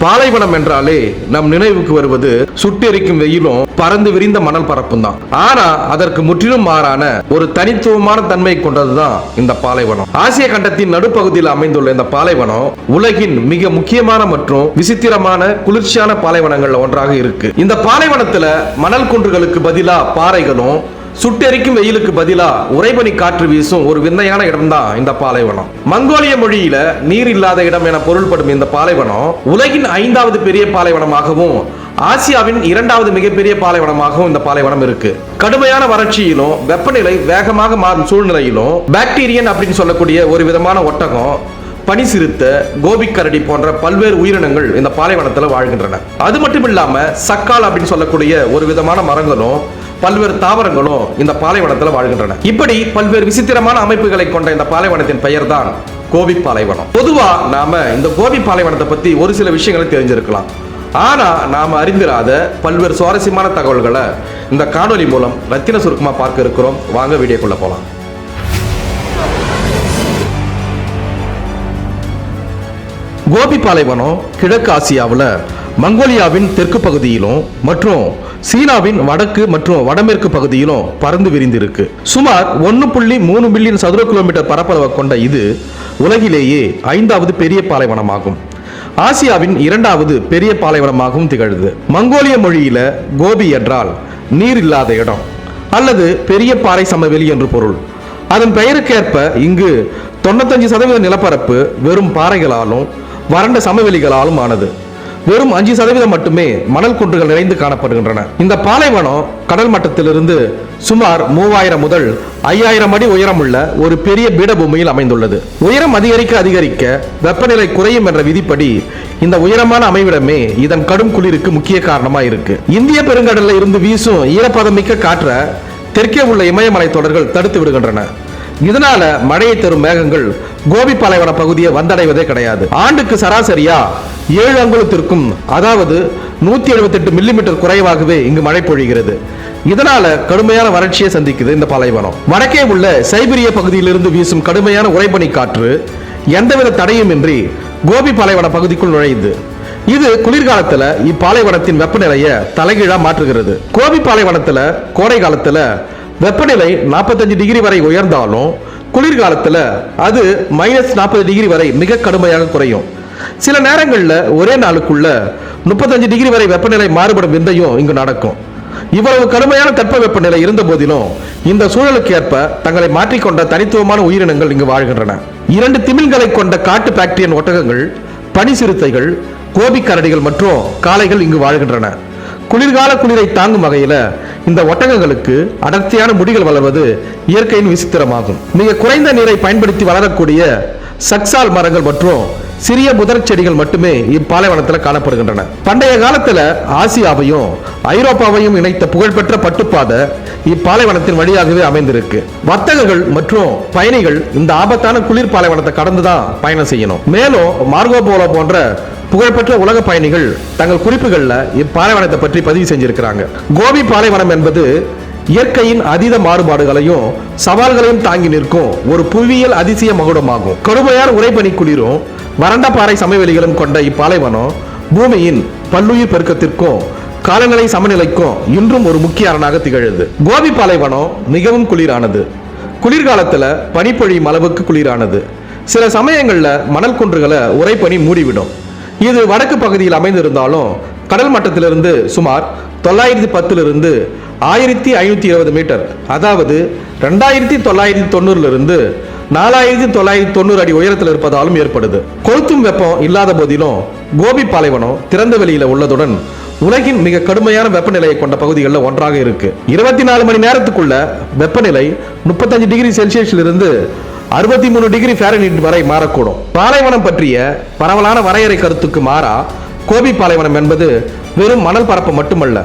பாலைவனம் என்றாலே நம் நினைவுக்கு வருவது சுட்டெரிக்கும் வெயிலும் பறந்து விரிந்த மணல் பரப்பும் தான். ஆனா அதற்கு முற்றிலும் மாறான ஒரு தனித்துவமான தன்மை கொண்டதுதான் இந்த பாலைவனம். ஆசிய கண்டத்தின் நடுப்பகுதியில் அமைந்துள்ள இந்த பாலைவனம் உலகின் மிக முக்கியமான மற்றும் விசித்திரமான குளிர்ச்சியான பாலைவனங்கள்ல ஒன்றாக இருக்கு. இந்த பாலைவனத்துல மணல் குன்றுகளுக்கு பதிலா பாறைகளும், சுட்டெரிக்கும் வெயிலுக்கு பதிலா உறைபனி காற்று வீசும் ஒரு விந்தையான இடம் தான் இந்த பாலைவனம். மங்கோலிய மொழியில நீர் இல்லாத இடம் என பொருள்படும் இந்த பாலைவனம் உலகின் 5வது பெரிய பாலைவனமாகவும் ஆசியாவின் 2வது மிகப்பெரிய பாலைவனமாகவும் இந்த பாலைவனம் இருக்கு. கடுமையான வறட்சியிலும் வெப்பநிலை வேகமாக மாறும் சூழ்நிலையிலும் பாக்டீரியன் அப்படின்னு சொல்லக்கூடிய ஒரு விதமான ஒட்டகம், பனி சிறுத்த, கோபிக்கரடி போன்ற பல்வேறு உயிரினங்கள் இந்த பாலைவனத்தில் வாழ்கின்றன. அது மட்டும் இல்லாம சக்கால் அப்படின்னு சொல்லக்கூடிய ஒரு விதமான மரங்களும் பல்வேறு தாவரங்களும் இந்த பாலைவனத்தில் வாழ்கின்றன. இப்படி பல்வேறு விசித்திரமான அமைப்புகளை கொண்ட இந்த பாலைவனத்தின் பெயர் தான் கோபி பாலைவனம். பொதுவா நாம இந்த கோபி பாலைவனத்தை பத்தி ஒரு சில விஷயங்களை தெரிஞ்சிருக்கலாம். ஆனா நாம அறிந்திராத பல்வேறு சுவாரஸ்யமான தகவல்களை இந்த காணொலி மூலம் ரத்தின சுருக்கமா பார்க்க இருக்கிறோம். வாங்க வீடியோக்குள்ள போலாம். கோபி பாலைவனம் கிழக்கு ஆசியாவில் மங்கோலியாவின் தெற்கு பகுதியிலும் மற்றும் சீனாவின் வடக்கு மற்றும் வடமேற்கு பகுதியிலும் பறந்து விரிந்திருக்கு. சுமார் 1.3 பில்லியன் சதுர கிலோமீட்டர் பரப்பளவை கொண்ட இது உலகிலேயே 5வது பெரிய பாலைவனமாகும். ஆசியாவின் 2வது பெரிய பாலைவனமாகவும் திகழ்து. மங்கோலிய மொழியில கோபி என்றால் நீர் இல்லாத இடம் அல்லது பெரிய பாறை சமவெளி என்று பொருள். அதன் பெயருக்கேற்ப இங்கு 95% நிலப்பரப்பு வெறும் பாறைகளாலும் வறண்ட சமவெளிகளாலும் ஆனது. வெறும் 5% மட்டுமே மணல் குன்றுகள் நிறைந்து காணப்படுகின்றன. இந்த பாலைவனம் கடல் மட்டத்திலிருந்து சுமார் 3000 முதல் 5000 அடி உயரமுள்ள ஒரு பெரிய பீடபூமியில் அமைந்துள்ளது. உயரம் அதிகரிக்க அதிகரிக்க வெப்பநிலை குறையும் என்ற விதிப்படி இந்த உயரமான அமைவிடமே இதன் கடும் குளிருக்கு முக்கிய காரணமா இருக்கு. இந்திய பெருங்கடல்ல இருந்து வீசும் ஈரப்பதமிக்க காற்றை தெற்கே உள்ள இமயமலை தொடர்கள் தடுத்து விடுகின்றன. இதனால மழையை தரும் மேகங்கள் கோபி பாலைவன பகுதியை வந்தடைவதே கிடையாது. ஆண்டுக்கு சராசரியா 7 அங்குலத்திற்கும் அதாவது 178 மில்லிமீட்டர் குறைவாகவே இங்கு மழை பொழிகிறது. இதனால கடுமையான வறட்சியை சந்திக்குது இந்த பாலைவனம். வடக்கே உள்ள சைபீரிய பகுதியிலிருந்து வீசும் கடுமையான உறைபனி காற்று எந்தவித தடையுமின்றி கோபி பாலைவன பகுதிக்குள் நுழையுது. இது குளிர்காலத்துல இப்பாலைவனத்தின் வெப்பநிலையை தலைகீழா மாற்றுகிறது. கோபி பாலைவனத்துல கோடை காலத்துல வெப்பநிலை 45 டிகிரி வரை உயர்ந்தாலும் குளிர்காலத்துல அது -40 டிகிரி வரை மிக கடுமையாக குறையும். சில நேரங்களில் ஒரே நாளுக்குள்ள 35 டிகிரி வரை வெப்பநிலை மாறுபடும் விந்தையும் இங்கு நடக்கும். இவ்வளவு கடுமையான தட்ப வெப்பநிலை இருந்த போதிலும் இந்த சூழலுக்கு ஏற்ப தங்களை மாற்றிக்கொண்ட தனித்துவமான உயிரினங்கள் இங்கு வாழ்கின்றன. 2 திமில்களை கொண்ட காட்டு பாக்டீரியன் ஒட்டகங்கள், பனி சிறுத்தைகள், கோபி கரடிகள் மற்றும் காளைகள் இங்கு வாழ்கின்றன. குளிர்கால குளிரை தாங்கும் வகையில இந்த ஒட்டகங்களுக்கு அடர்த்தியான முடிகள் வளர்வது இயற்கையின் விசித்திரமாகும். மிக குறைந்த நீரை பயன்படுத்தி வளரக்கூடிய சக்சால் மரங்கள் மற்றும் சிறிய முதற் செடிகள் மட்டுமே இப்பாலைவனத்தில் காணப்படுகின்றன. பண்டைய காலத்துல ஆசியாவையும் ஐரோப்பாவையும் இணைத்த புகழ்பெற்ற பட்டுப்பாதை இப்பாலைவனத்தின் வழியாகவே அமைந்திருக்கு. வர்த்தகர்கள் மற்றும் பயணிகள் இந்த ஆபத்தான குளிர் பாலைவனத்தை கடந்துதான் பயணம் செய்யணும். மேலும் மார்கோ போலோ போன்ற புகழ்பெற்ற உலக பயணிகள் தங்கள் குறிப்புகள்ல இப்பாலைவனத்தை பற்றி பதிவு செஞ்சிருக்கிறாங்க. கோபி பாலைவனம் என்பது இயற்கையின் அதீத மாறுபாடுகளையும் சவால்களையும் தாங்கி நிற்கும் ஒரு புவியியல் அதிசய மகுடமாகும். கடுமையான உறைபனி குளிரும் வறண்ட பாறை சமவெளிகளும் கொண்ட இப்பாலைவனம் பூமியின் பல்லுயிர் பெருக்கத்திற்கும் காலநிலை சமநிலைக்கும் இன்றும் ஒரு முக்கிய அரணாக திகழுது. கோபி பாலைவனம் மிகவும் குளிரானது. குளிர்காலத்துல பனிப்பொழியும் அளவுக்கு குளிரானது. சில சமயங்கள்ல மணல் குன்றுகளை உறைபனி மூடிவிடும். இது வடக்கு பகுதியில் அமைந்திருந்தாலும் கடல் மட்டத்திலிருந்து சுமார் 910 1520 மீட்டர், அதாவது 2990 4990 அடி உயரத்தில் இருப்பதாலும் ஏற்படுது. கொளுத்தும் வெப்பம் இல்லாத போதிலும் கோபி பாலைவனம் திறந்த வெளியில உள்ளதுடன் உலகின் மிக கடுமையான வெப்பநிலையை கொண்ட பகுதிகளில் ஒன்றாக இருக்கு. 24 மணி நேரத்துக்குள்ள வெப்பநிலை 35 டிகிரி செல்சியஸிலிருந்து 63 டிகிரி ஃபாரன்ஹீட் வரை மாறக்கூடும். பாலைவனம் பற்றிய பரவலான வரையறை கருத்துக்கு மாறா கோபி பாலைவனம் என்பது வெறும் மணல் பரப்பு மட்டுமல்ல.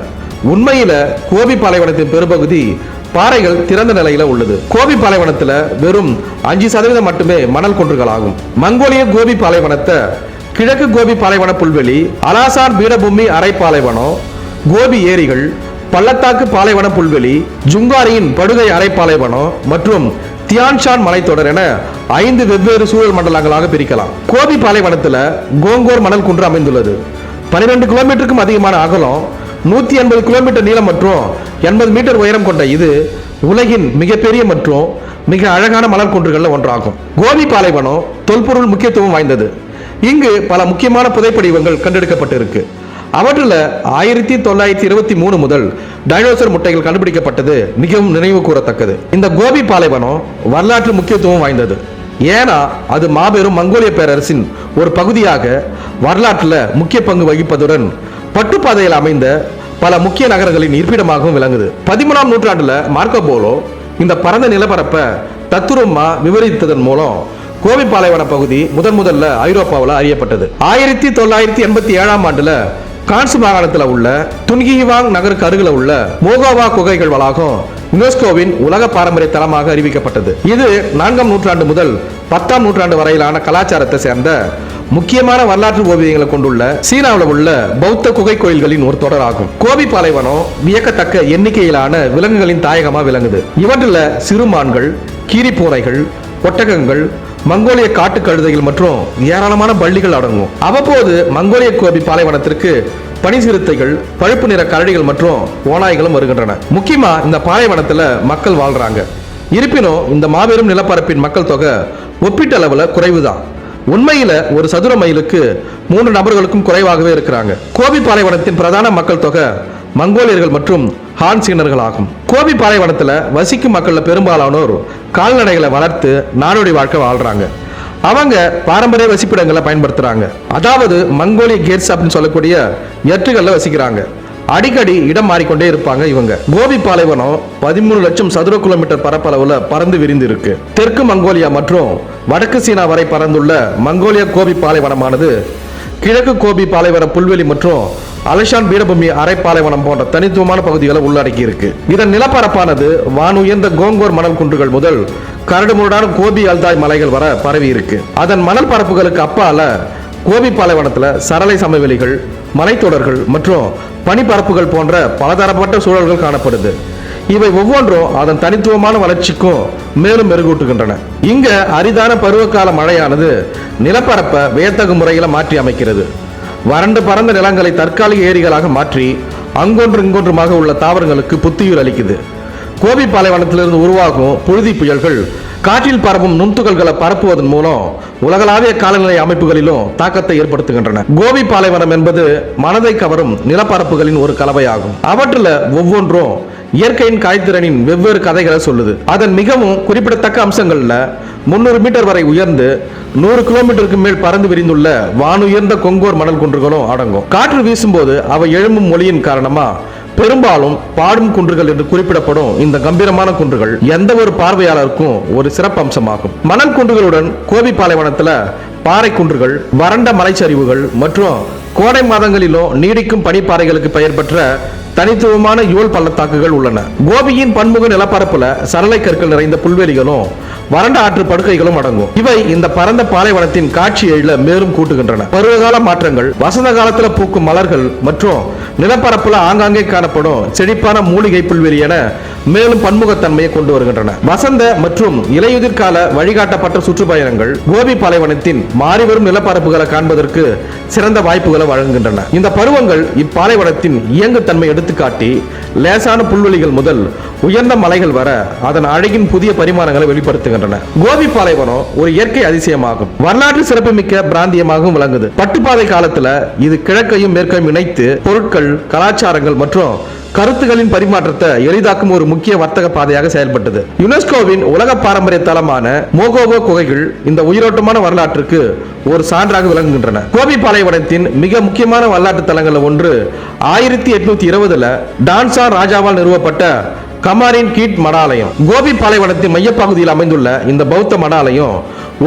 உண்மையில கோபி பாலைவனத்தின் பெரும்பகுதி பாறைகள் திறந்த நிலையில உள்ளது. கோபி பாலைவனத்துல வெறும் 5% மட்டுமே மணல் குன்றுகளாகும். மங்கோலிய கோபி பாலைவனத்தை கிழக்கு கோபி பாலைவன புல்வெளி, அலாசார் பீடபூமி அரை பாலைவனம், கோபி ஏரிகள், பள்ளத்தாக்கு பாலைவன புல்வெளி, ஜுங்காரியின் படுகை அரை பாலைவனம் மற்றும் தியான்ஷான் மலைத்தொடர் என 5 வெவ்வேறு சூழல் மண்டலங்களாக பிரிக்கலாம். கோபி பாலைவனத்தில் கோங்கோர் மணல் குன்று அமைந்துள்ளது. 12 கிலோமீட்டருக்கும் அதிகமான அகலம், 180 கிலோமீட்டர் நீளம் மற்றும் 80 மீட்டர் உயரம் கொண்ட இது உலகின் மிகப்பெரிய மற்றும் மிக அழகான மலர் குன்றுகள்ல ஒன்றாகும். கோபி பாலைவனம் தொல்பொருள் முக்கியத்துவம் வாய்ந்தது. இங்கு பல முக்கியமான புதைப்படிவங்கள் கண்டெடுக்கப்பட்டிருக்கு. அவற்றில் 1923 முதல் டைனோசர் முட்டைகள் கண்டுபிடிக்கப்பட்டது மிகவும் நினைவு கூறத்தக்கது. இந்த கோபி பாலைவனம் வரலாற்று முக்கியத்துவம் வாய்ந்தது. ஏன்னா அது மாபெரும் மங்கோலிய பேரரசின் ஒரு பகுதியாக வரலாற்றில் முக்கிய பங்கு வகிப்பதுடன் பட்டுப்பாதையில் அமைந்த பல முக்கிய நகரங்களின் இருப்பிடமாகவும் விளங்குது. 13ஆம் நூற்றாண்டுல மார்க்கோ போலோ இந்த பரந்த நிலப்பரப்பை தத்துரூபமா விவரித்ததன் மூலம் கோபி பாலைவன பகுதி முதல்ல ஐரோப்பாவில் அறியப்பட்டது. 1987ஆம் ஆண்டுல கான்சு மாகாணத்தில் உள்ள துன்கிவாங் நகருக்கு அருகில் உள்ள மோகோவா குகைகள் வளாகம் யுனெஸ்கோவின் உலக பாரம்பரிய தலமாக அறிவிக்கப்பட்டது. இது 4ஆம் நூற்றாண்டு முதல் 10ஆம் நூற்றாண்டு வரையிலான கலாச்சாரத்தை சேர்ந்த முக்கியமான வரலாற்று ஓவியங்களை கொண்டுள்ள சீனாவில் உள்ள பௌத்த குகை கோயில்களின் ஒரு தொடராகும். கோபி பாலைவனம் வியக்கத்தக்க எண்ணிக்கையிலான விலங்குகளின் தாயகமாக விளங்குது. இவற்றில் சிறுமான்கள், கீரிப்பூனைகள், ஒட்டகங்கள், மங்கோலிய காட்டு கழுதைகள் மற்றும் ஏராளமான பள்ளிகள் அடங்கும். அவ்வப்போது மங்கோலிய கோபி பாலைவனத்திற்கு பனி சிறுத்தைகள், பழுப்பு நிற கரடிகள் மற்றும் ஓநாய்களும் வருகின்றன. முக்கியமா இந்த பாலைவனத்துல மக்கள் வாழ்றாங்க. இருப்பினும் இந்த மாபெரும் நிலப்பரப்பின் மக்கள் தொகை ஒப்பீட்டளவில் குறைவுதான். உண்மையில ஒரு சதுர மைலுக்கு 3 நபர்களுக்கும் குறைவாகவே இருக்கிறாங்க. கோபி பாலைவனத்தின் பிரதான மக்கள் தொகை மங்கோலியர்கள் மற்றும் ஹான் சீனர்கள் ஆகும். கோபி பாலைவனத்துல வசிக்கும் மக்கள் பெரும்பாலானோர் கால்நடைகளை வளர்த்து நாடோடி வாழ்க்கை வாழ்றாங்க. அவங்க பாரம்பரிய வசிப்பிடங்களை பயன்படுத்துறாங்க. அதாவது மங்கோலிய கேட்ஸ் அப்படின்னு சொல்லக்கூடிய எட்டுகள்ல வசிக்கிறாங்க. அடிக்கடி இடம் மாறிக்கொண்டே இருப்பாங்க இவங்க. கோபி பாலைவனம் 13 லட்சம் சதுர கிலோமீட்டர் பரப்பளவுல பறந்து விரிந்து இருக்கு. தெற்கு மங்கோலியா மற்றும் வடக்கு சீனா வரை பறந்துள்ள மங்கோலியா கோபி பாலைவனமானது கிழக்கு கோபி பாலைவன புல்வெளி மற்றும் அலஷான் பீடபூமி அரை பாலைவனம் போன்ற தனித்துவமான பகுதிகளை உள்ளடக்கி இருக்கு. இதன் நிலப்பரப்பானது வான் உயர்ந்த கோங்கோர் மணல் குன்றுகள் முதல் கரடுமுரடான கோபி அல்தாய் மலைகள் வர பரவி இருக்கு. அதன் மணல் பரப்புகளுக்கு அப்பால கோபி பாலைவனத்துல சரளை சமவெளிகள், மலைத்தொடர்கள் மற்றும் பனிப்பரப்புகள் போன்ற பலதரப்பட்ட சூழல்கள் காணப்படுது. இவை ஒவ்வொன்றும் அதன் தனித்துவமான வளர்ச்சிக்கும் மேலும் மெருகூட்டுகின்றன. இங்க அரிதான பருவகால மழையானது நிலப்பரப்பை வியத்தகு முறையில மாற்றி அமைக்கிறது. வறண்டு பறந்த நிலங்களை தற்காலிக ஏரிகளாக மாற்றி அங்கொன்று இங்கொன்றுமாக உள்ள தாவரங்களுக்கு புத்துயிர் அளிக்குது. கோபி பாலைவனத்திலிருந்து உருவாகும் புழுதி புயல்கள் காற்றில் பரவும் நுண்துகள்களை பரப்புவதன் மூலம் உலகளாவிய காலநிலை அமைப்புகளிலும் தாக்கத்தை ஏற்படுத்துகின்றன. கோபி பாலைவனம் என்பது மனதை கவரும் நிலப்பரப்புகளின் ஒரு கலவையாகும். அவற்றில் ஒவ்வொன்றும் இயற்கையின் காய்திறனின் வெவ்வேறு கதைகளை சொல்லுது. அதன் மிகவும் குறிப்பிடத்தக்க அம்சங்கள்ல 300 மீட்டர் வரை உயர்ந்து 100 கிலோமீட்டருக்கு மேல் பறந்து விரிந்துள்ள வானுயர்ந்த கொங்கோர் மணல் குன்றுகளும் அடங்கும். காற்று வீசும்போது அவை எழும்பும் ஒளியின் காரணமா பெரும்பாலும் பாடும் குன்றுகள் என்று குறிப்பிடப்படும் இந்த கம்பீரமான குன்றுகள் எந்த ஒரு பார்வையாளருக்கும் ஒரு சிறப்பு அம்சமாகும். மணல் குன்றுகளுடன் கோபி பாலைவனத்துல பாறை குன்றுகள், வறண்ட மலைச்சரிவுகள் மற்றும் கோடை மாதங்களிலும் நீடிக்கும் பனிப்பாறைகளுக்கு பெயர் பெற்ற தனித்துவமான யோல் பள்ளத்தாக்குகள் உள்ளன. கோபியின் பன்முக நிலப்பரப்புல சரளை கற்கள் நிறைந்த புல்வெளிகளும் வறண்ட ஆற்று படுக்கைகளும் அடங்கும். இவை இந்த பரந்த பாலைவனத்தின் காட்சி எழில மேலும் கூட்டுகின்றன. பருவகால மாற்றங்கள், வசந்த காலத்துல பூக்கும் மலர்கள் மற்றும் நிலப்பரப்புல ஆங்காங்கே காணப்படும் செழிப்பான மூலிகை புல்வெளி என மேலும் பன்முகத்தன்மையை கொண்டு வருகின்றன. வசந்த மற்றும் இலையுதிர் கால வழிகாட்டப்பட்ட சுற்றுப்பயணங்கள் கோபி பாலைவனத்தின் மாறிவரும் நிலப்பரப்புகளை காண்பதற்கு சிறந்த வாய்ப்புகளை வழங்குகின்றன. இந்த பருவங்கள் இப்பாலைவனத்தின் இயங்குத்தன்மை எடுத்துக்காட்டி லேசான புல்வெளிகள் முதல் உயர்ந்த மலைகள் வர அதன் அழகின் புதிய பரிமாணங்களை வெளிப்படுத்துகின்றன. கோபி பாலைவனம் ஒரு இயற்கை அதிசயமாகும். வரலாற்று சிறப்புமிக்க பிராந்தியமாகவும் விளங்குது. பட்டுப்பாதை காலத்துல இது கிழக்கையும் மேற்கையும் இணைத்து பொருட்கள், கலாச்சாரங்கள் மற்றும் கருத்துகளின் பரிமாற்றத்தை எளிதாக்கும் ஒரு முக்கிய வர்த்தக பாதையாக செயல்பட்டது. யுனெஸ்கோவின் உலக பாரம்பரிய தலமான மோகோவோ குகைகள் இந்த உயிரோட்டமான வரலாற்றுக்கு ஒரு சான்றாக விளங்குகின்றன. கோபி பாலைவனத்தின் மிக முக்கியமான வரலாற்று தலங்கள் ஒன்று 1820 டான்சா ராஜாவால் நிறுவப்பட்ட கமாரின் கீட் மடாலயம். கோபி பாலைவனத்தின் மையப்பகுதியில் அமைந்துள்ள இந்த பௌத்த மடாலயம்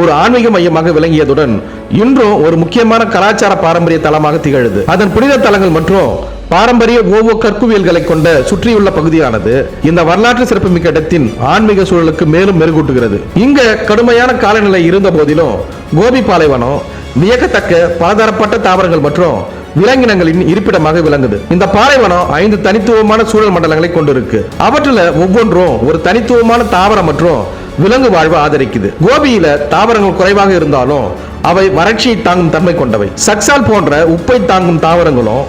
ஒரு ஆன்மீக மையமாக விளங்கியதுடன் இன்றும் ஒரு முக்கியமான கலாச்சார பாரம்பரிய தலமாக திகழுது. அதன் புனித தலங்கள் மற்றும் பாரம்பரிய ஓவோ கற்குவியல்களை கொண்ட சுற்றியுள்ள பகுதியானது இந்த வரலாற்று சிறப்புமிக்க இடத்தின் ஆன்மீக சூழலுக்கு மேலும் மெருகூட்டுகிறது. இங்க கடுமையான காலநிலை இருந்த போதிலும் கோபி பாலைவனம் வியக்கத்தக்க பலதரப்பட்ட தாவரங்கள் மற்றும் விலங்கினங்களின் இருப்பிடமாக விளங்குது. இந்த பாலைவனம் 5 தனித்துவமான சூழல் மண்டலங்களை கொண்டிருக்கு. அவற்றில் ஒவ்வொன்றும் ஒரு தனித்துவமான தாவரம் மற்றும் விலங்கு வாழ்வு ஆதரிக்குது. கோபியில தாவரங்கள் குறைவாக இருந்தாலும் அவை வறட்சியை தாங்கும் தன்மை கொண்டவை. சக்சால் போன்ற உப்பை தாங்கும் தாவரங்களும்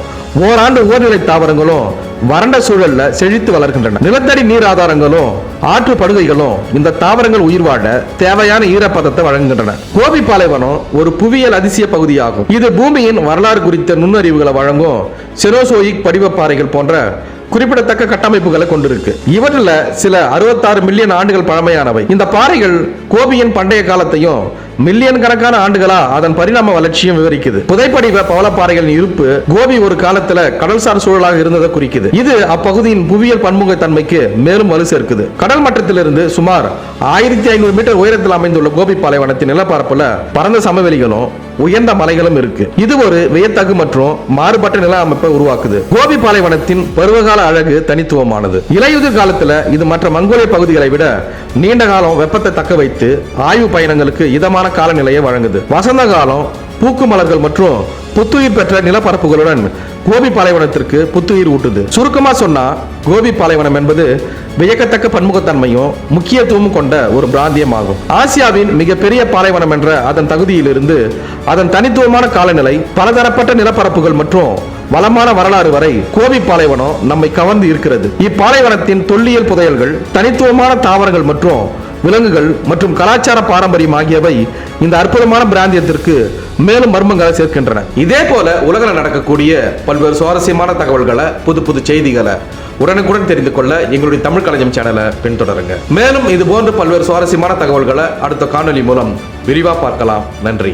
ஓராண்டு ஓர்நிலை தாவரங்களும் வறண்ட சூழல்ல செழித்து வளர்கின்றன. நிலத்தடி நீர் ஆதாரங்களும் ஆற்று படுகைகளும் இந்த தாவரங்கள் உயிர் வாழ தேவையான ஈரப்பதத்தை வழங்குகின்றன. கோபி பாலைவனம் ஒரு புவியியல் அதிசய பகுதியாகும். இது பூமியின் வரலாறு குறித்த நுண்ணறிவுகளை வழங்கும் செனோசோயிக் படிவப்பாறைகள் போன்ற குறிப்பிடத்தக்க கட்டமைப்புகளை கொண்டிருக்கு. இவற்றில் சில 66 மில்லியன் ஆண்டுகள் பழமையானவை. இந்த பாறைகள் கோபியின் பண்டைய காலத்தையும் மில்லியன் கணக்கான ஆண்டுகளா அதன் பரிணாம வளர்ச்சியும் விவரிக்குது. புதைப்படிவ பவளப்பாறைகளின் இருப்பு கோபி ஒரு காலத்துல கடல்சார் சூழலாக இருந்ததை குறிக்குது. இது அப்பகுதியின் புவியியல் பன்முகத்தன்மைக்கு மேலும் வலு சேர்க்குது. கடல் மட்டத்திலிருந்து சுமார் 1500 மீட்டர் உயரத்தில் அமைந்துள்ள கோபி பாலைவனத்தின் நிலப்பரப்புல பரந்த சமவெளிகளும் உயர்ந்த மலைகளும் இருக்கு. இது ஒரு வியத்தகு மற்றும் மாறுபட்ட நில அமைப்பை உருவாக்குது. கோபி பாலைவனத்தின் பருவகால அழகு தனித்துவமானது. இலையுதிர் காலத்துல இது மற்ற மங்கோலிய பகுதிகளை விட நீண்ட காலம் வெப்பத்தை தக்க வைத்து ஆய்வு பயணங்களுக்கு இதமான காலநிலையை வழங்குது. வசந்த காலம் பூக்கு மலர்கள் மற்றும் புத்துயிர் பெற்ற நிலப்பரப்புகளுடன் கோபி பாலைவனத்திற்கு புத்துயிர் ஊட்டுது. சுருக்கமா சொன்னா கோபி பாலைவனம் என்பது வியக்கத்தக்க பன்முகத்தன்மையும் முக்கியத்துவமும் கொண்ட ஒரு பிராந்தியமாகும். ஆசியாவின் மிகப்பெரிய பாலைவனம் என்ற அதன் தகுதியிலிருந்து அதன் தனித்துவமான காலநிலை, பலதரப்பட்ட நிலப்பரப்புகள் மற்றும் வளமான வரலாறு வரை கோபி பாலைவனம் நம்மை கவர்ந்து இருக்கிறது. இப்பாலைவனத்தின் தொல்லியல் புதையல்கள், தனித்துவமான தாவரங்கள் மற்றும் விலங்குகள் மற்றும் கலாச்சார பாரம்பரியம் ஆகியவை இந்த அற்புதமான பிராந்தியத்திற்கு மேலும் மர்மங்களை சேர்க்கின்றன. இதே போல உலகில் நடக்கக்கூடிய பல்வேறு சுவாரஸ்யமான தகவல்களை, புது புது செய்திகளை உடனுக்குடன் தெரிந்து கொள்ள எங்களுடைய தமிழ் களஞ்சியம் சேனலை பின்தொடருங்க. மேலும் இது போன்ற பல்வேறு சுவாரஸ்யமான தகவல்களை அடுத்த காணொலி மூலம் விரிவா பார்க்கலாம். நன்றி.